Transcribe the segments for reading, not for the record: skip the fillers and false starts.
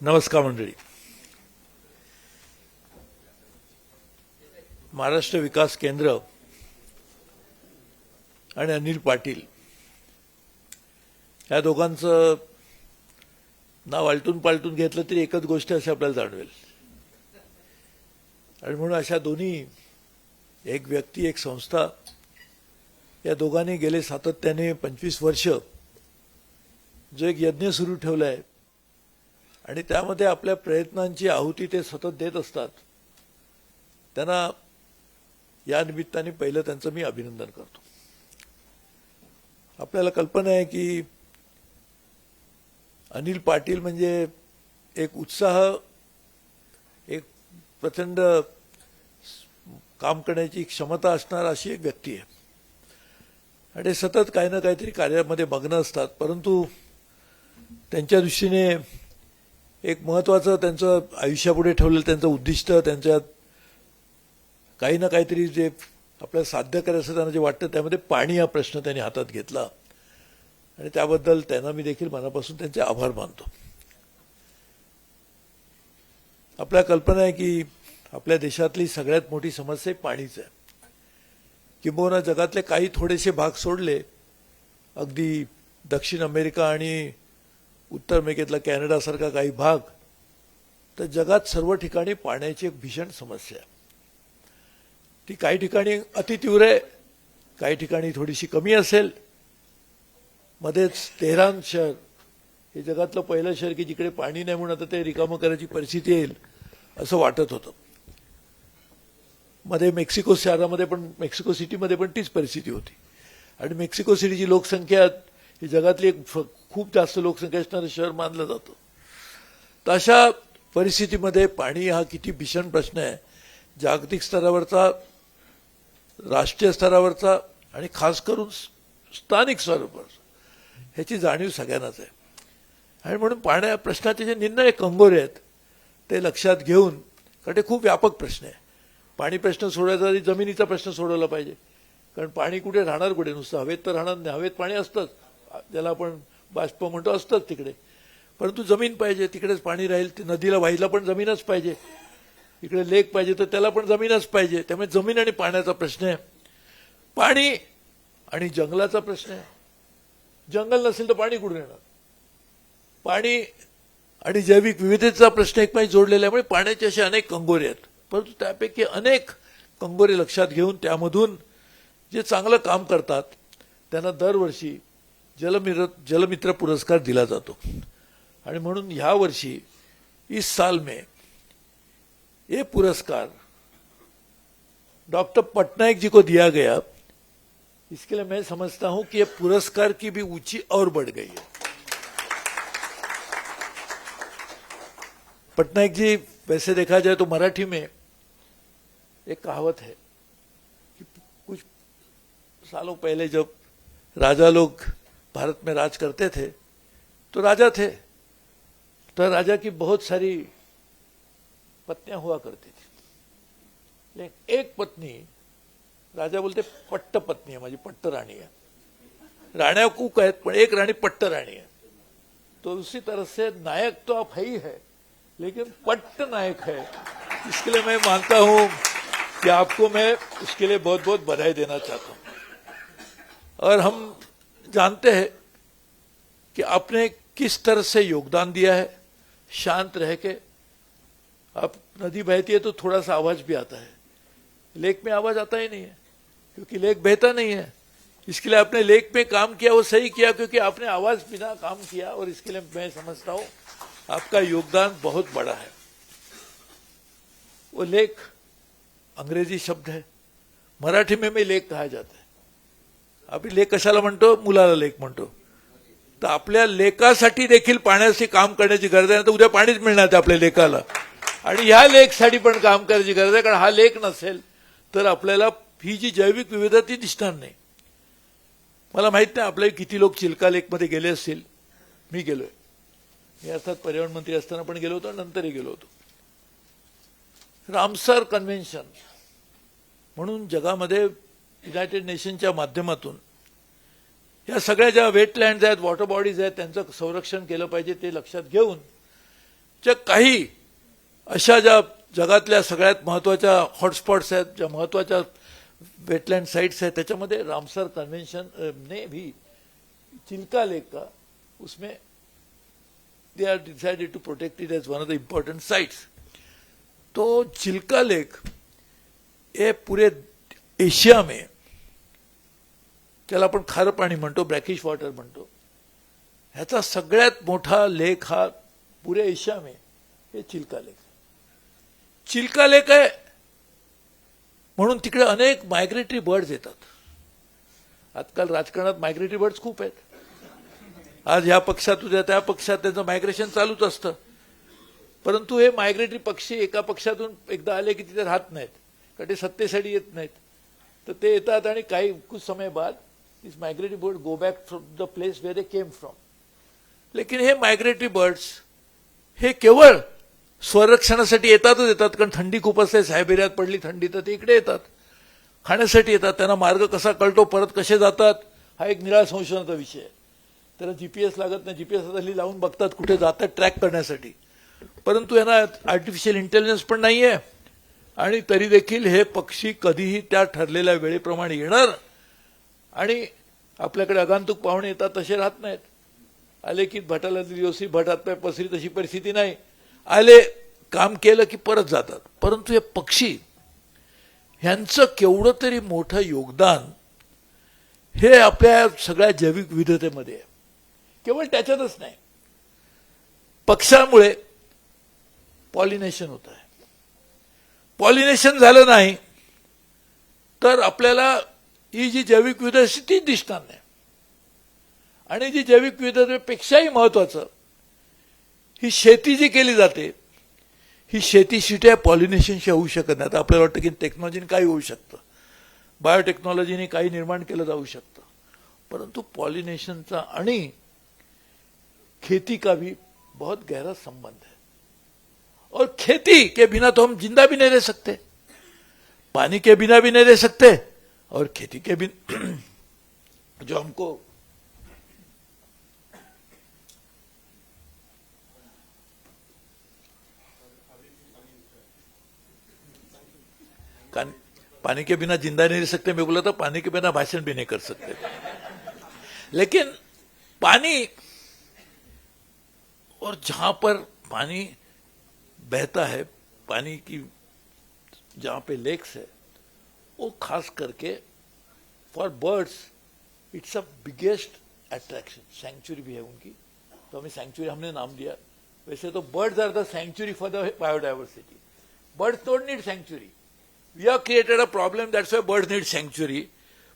नमस्कार मंडळी. महाराष्ट्र विकास केंद्र आणि अनिल पाटील या दोघांचं नाव आलटून पालटून घेतलं तरी एकच गोष्ट अशी आपल्याला जाणवेल. आणि म्हणून अशा दोन्ही, एक व्यक्ती एक संस्था, या दोघांनी गेले सातत्याने 25 वर्ष जो एक यज्ञ सुरू ठेवला आहे आणि त्यामध्ये आपल्या प्रयत्नांची आहुती ते सतत देत असतात, त्यांना या निमित्ताने पहिलं त्यांचं मी अभिनंदन करतो. आपल्याला कल्पना आहे की अनिल पाटील म्हणजे एक उत्साह, एक प्रचंड काम करण्याची क्षमता असणार अशी एक व्यक्ती आहे आणि सतत काही ना काहीतरी कार्यामध्ये मग्न असतात. परंतु त्यांच्या दृष्टीने एक महत्त्वाचं त्यांचं आयुष्यापुढे ठेवलेलं त्यांचं उद्दिष्ट, त्यांच्यात काही ना काहीतरी जे आपल्याला साध्य करायचं त्यांना जे वाटतं त्यामध्ये पाणी हा प्रश्न त्यांनी हातात घेतला आणि त्याबद्दल त्यांना मी देखील मनापासून त्यांचे आभार मानतो. आपल्या कल्पना आहे की आपल्या देशातली सगळ्यात मोठी समस्या पाणीच आहे. किंबहुना जगातले काही थोडेसे भाग सोडले, अगदी दक्षिण अमेरिका आणि उत्तर अमेरिकेतला कॅनडासारखा काही भाग, तर जगात सर्व ठिकाणी पाण्याची एक भीषण समस्या आहे. ती काही ठिकाणी अतितीव्र आहे, काही ठिकाणी थोडीशी कमी असेल. मध्येच तेहरान शहर हे जगातलं पहिलं शहर की जिकडे पाणी नाही म्हणून आता ते रिकामं करायची परिस्थिती येईल असं वाटत होतं. मध्ये मेक्सिको शहरामध्ये पण, मेक्सिको सिटीमध्ये पण तीच परिस्थिती होती आणि मेक्सिको सिटीची लोकसंख्या ही जगातली एक खूप जास्त लोकसंख्या असणारं शहर मानलं जातं. तर अशा परिस्थितीमध्ये पाणी हा किती भीषण प्रश्न आहे, जागतिक स्तरावरचा, राष्ट्रीय स्तरावरचा आणि खास करून स्थानिक स्तरावर, ह्याची जाणीव सगळ्यांनाच आहे. आणि म्हणून पाण्या प्रश्नाचे जे निर्णय कंगोरे आहेत ते लक्षात घेऊन, कारण ते खूप व्यापक प्रश्न आहे. पाणी प्रश्न सोडवायचा तरी जमिनीचा प्रश्न सोडवला पाहिजे, कारण पाणी कुठे राहणार, कुठे नुसतं हवेत तर राहणार नाही. हवेत पाणी असतंच, ज्याला आपण बाष्प म्हणतो, असतंच तिकडे, परंतु जमीन पाहिजे तिकडेच पाणी राहील. ते नदीला वाहिला पण जमीनच पाहिजे, इकडे लेक पाहिजे तर त्याला पण जमीनच पाहिजे. त्यामुळे जमीन आणि पाण्याचा प्रश्न आहे. पाणी आणि जंगलाचा प्रश्न आहे. जंगल नसेल तर पाणी कुठून येणार? पाणी आणि जैविक विविधतेचा प्रश्न एकमेकांशी जोडलेला आहे. म्हणजे पाण्याचे असे अनेक कंगोरे आहेत, परंतु त्यापैकी अनेक कंगोरे लक्षात घेऊन त्यामधून जे चांगलं काम करतात त्यांना दरवर्षी जलमित्र पुरस्कार दिला जातो. आणि म्हणून ह्या वर्षी इस साल में ये पुरस्कार डॉक्टर पटनायक जी को दिया गया. इसके लिए मैं समझता हूं कि ये पुरस्कार की भी ऊंची और बढ़ गई है. पटनायक जी, वैसे देखा जाए तो मराठी में एक कहावत है कि कुछ सालों पहले जब राजा लोग भारत में राज करते थे तो राजा थे, तो राजा की बहुत सारी पत्नियां हुआ करती थी. लेकिन एक पत्नी, राजा बोलते पट्ट पत्नी है, माझी पट्ट राणी है. राण्या कुक आहेत पण एक राणी पट्ट राणी है. तो उसी तरह से नायक तो आप है ही है, लेकिन पट्ट नायक है. इसके लिए मैं मानता हूं कि आपको मैं उसके लिए बहुत बहुत बधाई देना चाहता हूं. और हम जानते हैं कि आपने किस तरह से योगदान दिया है. शांत रह के, अब नदी बहती है तो थोड़ा सा आवाज भी आता है, लेक में आवाज आता ही नहीं है क्योंकि लेक बहता नहीं है. इसके लिए आपने लेक में काम किया, वो सही किया क्योंकि आपने आवाज बिना काम किया. और इसके लिए मैं समझता हूं आपका योगदान बहुत बड़ा है. वो लेक अंग्रेजी शब्द है, मराठी में भी लेक कहा जाता है. आपण लेक कशाला म्हणतो? मुलाला लेक म्हणतो. तर आपल्या लेकासाठी देखील पाण्याचे काम करण्याची गरज आहे. तर उद्या पाणीच मिळणार आहे आपल्या लेकाला, आणि ह्या लेकसाठी पण काम करायची गरज आहे. कारण हा लेक नसेल तर आपल्याला ही जी जैविक विविधता ती दिसणार नाही. मला माहित नाही आपले किती लोक चिल्का लेकमध्ये गेले असतील. मी गेलोय, मी अर्थात पर्यावरण मंत्री असताना पण गेलो होतो, नंतरही गेलो होतो. रामसर कन्व्हेन्शन म्हणून जगामध्ये युनायटेड नेशनच्या माध्यमातून या सगळ्या ज्या वेटलँड्स आहेत, वॉटर बॉडीज आहेत, त्यांचं संरक्षण केलं पाहिजे ते लक्षात घेऊन च्या काही अशा ज्या जगातल्या सगळ्यात महत्त्वाच्या हॉटस्पॉट्स आहेत, ज्या महत्त्वाच्या वेटलँड साइट्स हैं, त्याच्यामध्ये रामसर कन्वेंशन ने भी चिल्का लेक का उसमें they are decided to protect it as one of the important sites. तो चिल्का लेक ये पूरे एशिया में, त्याला आपण खारं पाणी म्हणतो, ब्रॅकिश वॉटर म्हणतो, ह्याचा सगळ्यात मोठा लेक हा पुरे एशिया में हे चिल्का लेक. चिल्का लेक आहे म्हणून तिकडे अनेक मायग्रेटरी बर्ड्स येतात. आजकाल राजकारणात मायग्रेटरी बर्ड्स खूप आहेत. आज ह्या पक्षात उद्या त्या पक्षात त्यांचं मायग्रेशन चालूच असतं. परंतु हे मायग्रेटरी पक्षी एका पक्षातून एकदा आले की तिथे राहत नाहीत, कारण ते सत्तेसाठी येत नाहीत. तर ते येतात आणि काही कुछ समय बाद this migratory bird go back from the place where they came from. लेकिन हे मायग्रेटरी बर्ड्स हे केवळ स्वरक्षणासाठी येतातच येतात, कारण थंडी खूप असते. सायबेरियात पडली थंडी तर ते इकडे येतात, खाण्यासाठी येतात. त्यांना मार्ग कसा कळतो, परत कसे जातात, हा एक निराळा संशोधनाचा विषय आहे. त्याला जीपीएस लागत नाही. जीपीएस हल्ली लावून बघतात कुठे जातात ट्रॅक करण्यासाठी. परंतु यांना आर्टिफिशियल इंटेलिजन्स पण नाही आहे, आणि तरी देखील हे पक्षी कधीही त्या ठरलेल्या वेळेप्रमाणे येणार आणि आपल्याकडे आगंतुक पाहुणे येतात तसे राहत नाहीत. आले की भटाला दिवसी भटात पाय पसरी तशी परिस्थिती नाही. आले काम केलं की परत जातात. परंतु हे पक्षी ह्यांचं केवढं तरी मोठं योगदान हे आपल्या सगळ्या जैविक विविधतेमध्ये आहे. केवळ त्याच्यातच नाही, पक्ष्यामुळे पॉलिनेशन होत आहे. पॉलिनेशन झालं नाही तर आपल्याला ही जी जैविक विविधता तीच दिसणार नाही. आणि जी जैविक विविधतेपेक्षाही महत्वाचं, ही शेती जी केली जाते, ही शेतीशिवाय पॉलिनेशनशी होऊ शकत नाही. आता आपल्याला वाटतं की टेक्नॉलॉजीने काही होऊ शकतं, बायोटेक्नॉलॉजीने काही निर्माण केलं जाऊ शकतं, परंतु पॉलिनेशनचा आणि खेती का भी बहुत गहरा संबंध है. और खेती के बिना तो हम जिंदा भी नहीं रह सकते, पानी के बिना भी नहीं रह सकते, और खेती के बिना जो हमको पानी के बिना जिंदा नहीं रह सकते. मैं बोला था पानी के बिना भाषण भी नहीं कर सकते. लेकिन पानी, और जहां पर पानी बहता है, पानी की जहां पे लेक्स है, वो खास करके for birds it's a biggest attraction. Sanctuary भी है उनकी, तो हमें सैंक्चुरी हमने नाम दिया. वैसे तो birds are the sanctuary for the biodiversity. Birds don't need sanctuary. We have created a problem, that's why birds need sanctuary.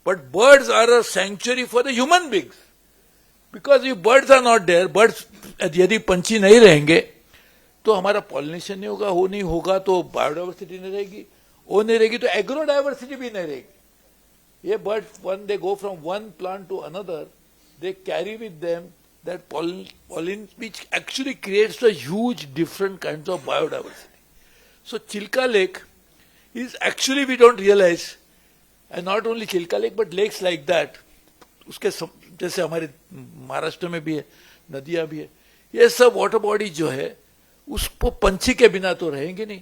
But birds are a sanctuary for the human beings. Because if birds are not there, birds, यदि पंछी नहीं रहेंगे तो हमारा pollination नहीं होगा. वो नहीं होगा तो बायोडाइवर्सिटी नहीं रहेगी. वो नहीं रहेगी तो एग्रोडाइवर्सिटी भी नहीं रहेगी. ये birds, when they go from one plant to another, they carry with them that pollen which actually creates a huge different kinds of biodiversity. So Chilka Lake is actually, we don't realize, and not only Chilka Lake but lakes like that, उसके जैसे हमारे महाराष्ट्र में भी है, नदियां भी है, ये सब वाटर बॉडी जो है उसको पंछी के बिना तो रहेंगे नहीं.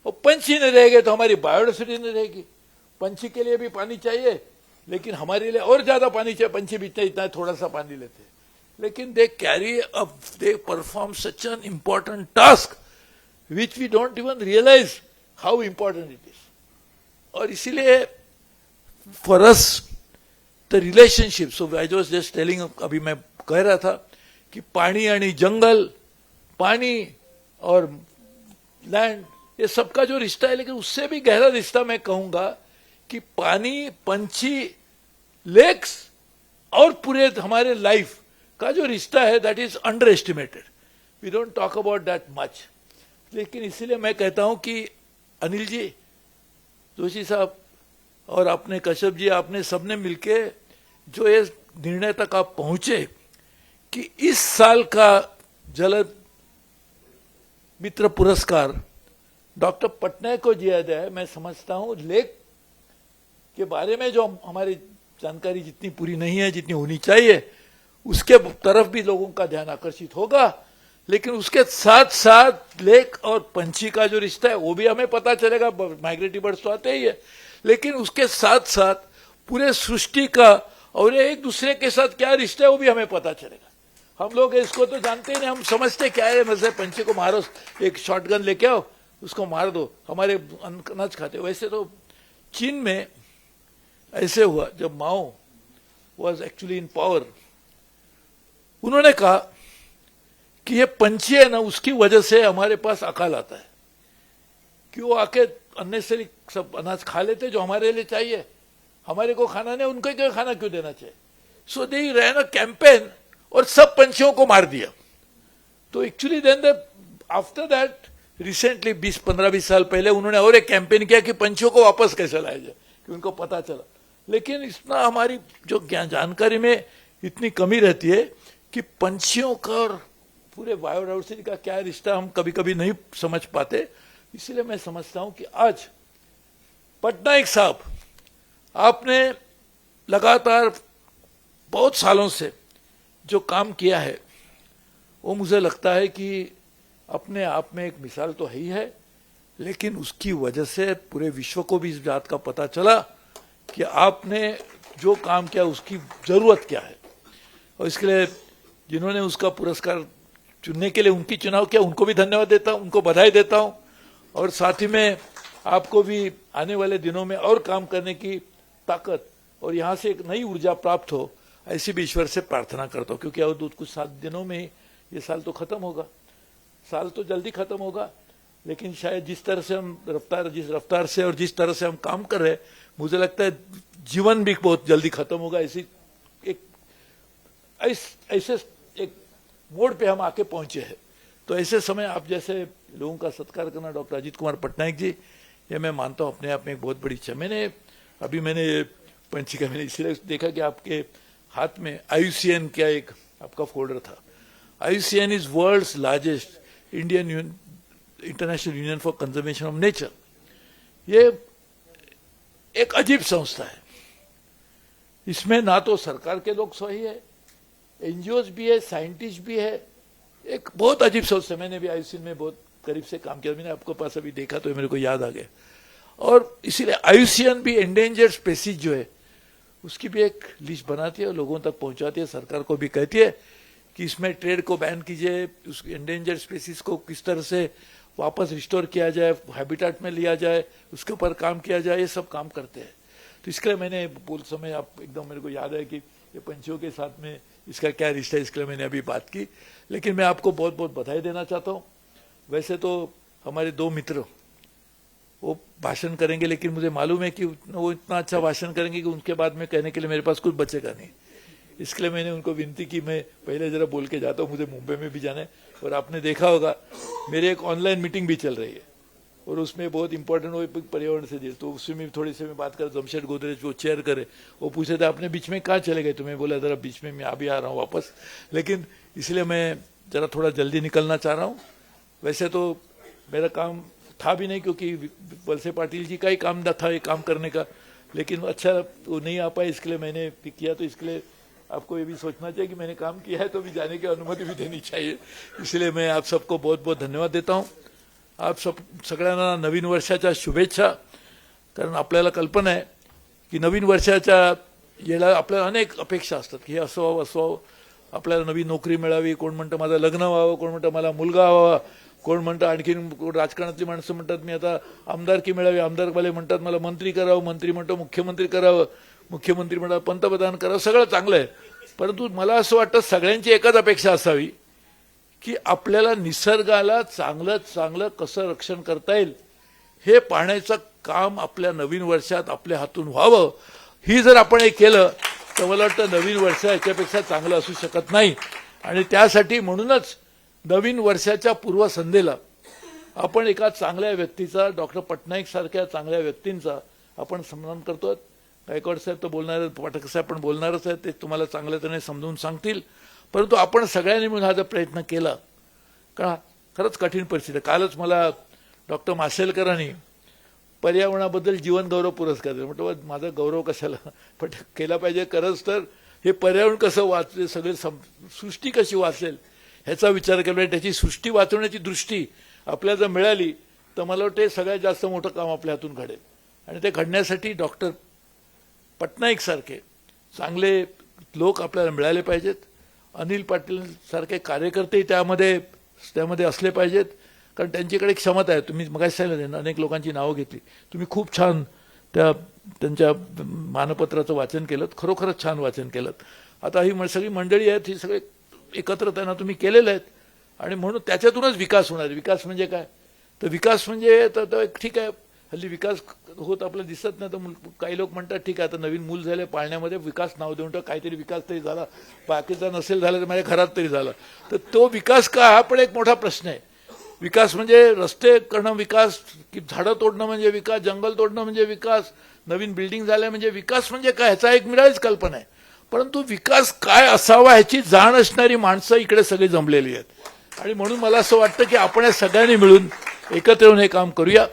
और पंछी नहीं रहेंगे तो हमारी बायोडाइवर्सिटी नहीं रहेगी. पंछी के लिए भी पानी चाहिए, लेकिन हमारे लिए और ज्यादा पानी चाहिए. पंछी भी इतना थोड़ा सा पानी लेते, लेकिन they carry up, they perform such an important task which we don't even realise how important it is. और इसीलिए for us the relationship, so I was just telling, अभी मैं कह रहा था कि पानी यानी जंगल, पानी और लैंड, ये सबका जो रिश्ता है, लेकिन उससे भी गहरा रिश्ता मैं कहूंगा कि पानी, पंछी, लेक्स और पूरे हमारे लाइफ का जो रिश्ता है, that is underestimated. We don't talk about that much. लेकिन इसीलिए मैं कहता हूं कि अनिल जी, जोशी साहब और आपने, कश्यप जी, आपने सबने मिलके जो ये निर्णय तक आप पहुंचे कि इस साल का जल मित्र पुरस्कार डॉक्टर पटनायक को दिया जाए. मैं समझता हूं लेक के बारे में जो हमारी जानकारी जितनी पूरी नहीं है, जितनी होनी चाहिए, उसके तरफ भी लोगों का ध्यान आकर्षित होगा. लेकिन उसके साथ साथ लेक और पंछी का जो रिश्ता है वो भी हमें पता चलेगा। माइग्रेटरी बर्ड्स तो आते ही है, लेकिन उसके साथ साथ पूरे सृष्टि का और एक दूसरे के साथ क्या रिश्ता है वो भी हमें पता चलेगा। हम लोग इसको तो जानते ही नहीं, हम समझते क्या है, वैसे पंछी को मारो, एक शॉटगन लेके आओ, उसको मार दो, हमारे अनाज खाते। वैसे तो चीन में ऐसे हुआ, जब माओ वॉज एक्चुअली इन पावर, उन्होंने कहा कि ये पंछी है ना, उसकी वजह से हमारे पास अकाल आता है, कि वो आके अननेसेसरी सब अनाज खा लेते जो हमारे लिए चाहिए, हमारे को खाना नहीं, उनको क्यों खाना क्यों देना चाहिए। So they rain a campaign और सब पंछियों को मार दिया। तो actually then after that recently 15-20 साल पहले उन्होंने और एक कैंपेन किया कि पंछियों को वापस कैसे लाया जाए, कि उनको पता चला। लेकिन इतना हमारी जो जानकारी में इतनी कमी रहती है कि पंछियों का और पूरे बायोडाइवर्सिटी का क्या रिश्ता हम कभी कभी नहीं समझ पाते। इसलिए मैं समझता हूं कि आज पटनायक साहब, आपने लगातार बहुत सालों से जो काम किया है वो मुझे लगता है कि अपने आप में एक मिसाल तो है ही है, लेकिन उसकी वजह से पूरे विश्व को भी इस बात का पता चला कि आपने जो काम किया उसकी जरूरत क्या है। और इसके लिए जिन्होंने उसका पुरस्कार चुनने के लिए उनकी चुनाव किया, उनको भी धन्यवाद देता हूं, उनको बधाई देता हूं। और साथ ही में आपको भी आने वाले दिनों में और काम करने की ताकत और यहां से एक नई ऊर्जा प्राप्त हो, ऐसी भी ईश्वर से प्रार्थना करता हूं। क्योंकि और कुछ 7 दिनों में ही ये साल तो खत्म होगा, साल तो जल्दी खत्म होगा, लेकिन शायद जिस तरह से हम जिस रफ्तार से और जिस तरह से हम काम कर रहे हैं, मुझे लगता है जीवन भी बहुत जल्दी खत्म होगा। ऐसे एक मोड़ पे हम आके पहुंचे हैं। तो ऐसे समय आप जैसे लोगों का सत्कार करना, डॉक्टर अजीत कुमार पटनायक जी, ये मैं मानता हूं अपने आप में एक बहुत बड़ी इच्छा। मैंने पंछी का मैंने इसलिए देखा कि आपके हाथ में IUCN का एक आपका फोल्डर था। IUCN is world's largest international union for conservation of nature. ये एक अजीब संस्था है, इसमें ना तो सरकार के लोग सही है, NGOs भी है, साइंटिस्ट भी है, एक बहुत अजीब संस्था। मैंने भी IUCN में बहुत करीब से काम किया, मैंने आपको पास अभी देखा तो मेरे को याद आ गया। और इसीलिए IUCN भी एंडेंजर्ड स्पेसीज जो है उसकी भी एक लिस्ट बनाती है, लोगों तक पहुंचाती है, सरकार को भी कहती है कि इसमें ट्रेड को बैन कीजिए, उस एंडेंजर्ड स्पेसीज को किस तरह से वापस रिस्टोर किया जाए, हैबिटेट में लिया जाए, उसके ऊपर काम किया जाए, ये सब काम करते हैं। तो इसके लिए मैंने बोल समय आप एकदम मेरे को याद है कि ये पंछियों के साथ में इसका क्या रिश्ता है, इसके लिए मैंने अभी बात की। लेकिन मैं आपको बहुत बहुत बधाई देना चाहता हूँ। वैसे तो हमारे 2 मित्र वो भाषण करेंगे, लेकिन मुझे मालूम है कि वो इतना अच्छा भाषण करेंगे कि उनके बाद में कहने के लिए मेरे पास कुछ बचेगा नहीं। इसके लिए मैंने उनको विनती की मैं पहले जरा बोल के जाता हूँ, मुझे मुंबई में भी जाना है। और आपने देखा होगा मेरी एक ऑनलाइन मीटिंग भी चल रही है और उसमें बहुत इंपॉर्टेंट वो पर्यावरण से जुड़े, तो उसमें भी थोड़ी सी मैं बात कर, जमशेद गोदरेज वो चेयर करे, वो पूछे थे आपने बीच में कहाँ चले गए, तो मैं बोला जरा बीच में मैं अभी आ रहा हूँ वापस, लेकिन इसलिए मैं जरा थोड़ा जल्दी निकलना चाह रहा हूँ। वैसे तो मेरा काम था भी नहीं, क्योंकि वलसे पाटिल जी का ही काम था ये काम करने का, लेकिन अच्छा वो नहीं आ पाए, इसके लिए मैंने किया। तो इसके लिए आपको ये भी सोचना चाहिए कि मैंने काम किया है तो भी जाने की अनुमति भी देनी चाहिए। इसलिए मैं आप सबको बहुत बहुत धन्यवाद देता हूँ। आप सगळ्यांना नवीन वर्षाच्या शुभेच्छा। कारण आपल्याला कल्पना आहे की नवीन वर्षाच्या याला आपल्याला अनेक अपेक्षा असतात की हे असं व्हावं असं व्हावं, आपल्याला नवी नोकरी मिळावी, कोण म्हणतं माझं लग्न व्हावं, कोण म्हणतं मला मुलगा व्हावा, कोण म्हणतं आणखीन राजकारणातली माणसं म्हणतात मी आता आमदारकी मिळावी, आमदारवाले म्हणतात मला मंत्री करावं, मंत्री म्हणतो मुख्यमंत्री करावं, मुख्यमंत्री म्हणतात पंतप्रधान करावं, सगळं चांगलं आहे। परंतु मला असं वाटतं सगळ्यांची एकच अपेक्षा असावी की आपल्याला निसर्गाला चांगलं चांगलं कसं रक्षण करता येईल हे पाहण्याचं काम आपल्या नवीन वर्षात आपल्या हातून व्हावं। ही जर आपण हे केलं तर मला वाटतं नवीन वर्ष याच्यापेक्षा चांगलं असू शकत नाही। आणि त्यासाठी म्हणूनच नवीन वर्षाच्या पूर्वसंध्येला आपण एका चांगल्या व्यक्तीचा, डॉक्टर पटनायक सारख्या चांगल्या व्यक्तींचा आपण सन्मान करतो। गायकवाड साहेब तो बोलणार, पाठक साहेब पण बोलणारच आहेत, ते तुम्हाला चांगल्या तऱ्हेने समजून सांगतील। परंतु आपण सगळ्यांनी मिळून हा जर प्रयत्न केला, कारण खरंच कठीण परिस्थिती आहे। कालच मला डॉक्टर माशेलकरांनी पर्यावरणाबद्दल जीवन गौरव पुरस्कार दिला। म्हटलं माझा गौरव कशाला, पण केला पाहिजे खरंच तर हे पर्यावरण कसं वाचेल, सगळे सृष्टी कशी वाचेल ह्याचा विचार केला पाहिजे. त्याची सृष्टी वाचवण्याची दृष्टी आपल्याला जर मिळाली तर मला वाटतं सगळ्यात जास्त मोठं काम आपल्या हातून घडेल. आणि ते घडण्यासाठी डॉक्टर पटनाईक सारखे चांगले लोक आपल्याला मिळाले पाहिजेत. अनिल पाटील सारखे कार्यकर्ते त्यामध्ये असले पाहिजेत, कारण त्यांच्याकडे क्षमता आहे. तुम्ही मगाशी सांगितलं अनेक लोकांची नावं घेतली. तुम्ही खूप छान त्यांच्या मानपत्राचं वाचन केलं, खरोखरच छान वाचन केलं. आता ही सगळी मंडळी आहेत, ही सगळे एकत्र त्यांना तुम्ही केलेलं आहेत आणि म्हणून त्याच्यातूनच विकास होणार. विकास म्हणजे काय, तर विकास म्हणजे तर ठीक आहे, हल्ली विकास होत आपल्याला दिसत नाही. तर काही लोक म्हणतात ठीक आहे आता नवीन मूल झाले पाळण्यामध्ये विकास नाव देऊन तर काहीतरी विकास तरी झाला, बाकीचा नसेल झाला तर माझ्या घरात तरी झाला. तर तो विकास का हा पण एक मोठा प्रश्न आहे. विकास म्हणजे रस्ते करणं विकास, की झाडं तोडणं म्हणजे विकास, जंगल तोडणं म्हणजे विकास, नवीन बिल्डिंग झाल्या म्हणजे विकास म्हणजे काय, ह्याचा एक मिळालीच कल्पना आहे. परंतु विकास काय असावा ह्याची जाण असणारी माणसं इकडे सगळी जमलेली आहेत. आणि म्हणून मला असं वाटतं की आपण या सगळ्यांनी मिळून एकत्र येऊन हे काम करूया.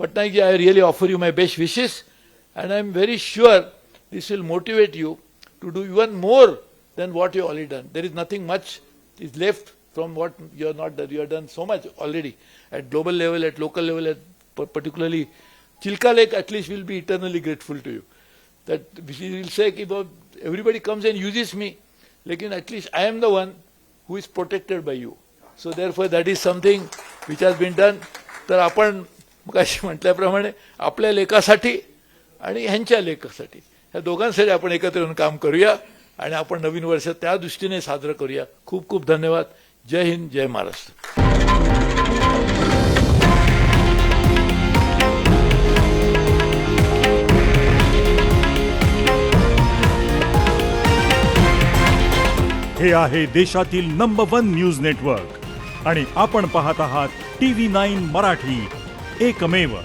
Patnaikji, I really offer you my best wishes and I am very sure this will motivate you to do even more than what you already done. There is nothing much is left from what you are not done. You have done so much already at global level, at local level, particularly Chilka Lake at least will be eternally grateful to you. That we will say कि everybody comes and uses me, लेकिन at least I am the one who is protected by you. So therefore that is something which has been done. तर आपण मगाशी म्हटल्याप्रमाणे आपल्या लेखासाठी आणि ह्यांच्या लेखासाठी ह्या दोघांसाठी आपण एकत्र येऊन काम करूया आणि आपण नवीन वर्ष त्या दृष्टीने साजरं करूया. खूप खूप धन्यवाद. जय हिंद, जय महाराष्ट्र. हे आहे देशातील नंबर 1 न्यूज नेटवर्क आणि आपण पाहत आहात TV9 मराठी, एकमेव.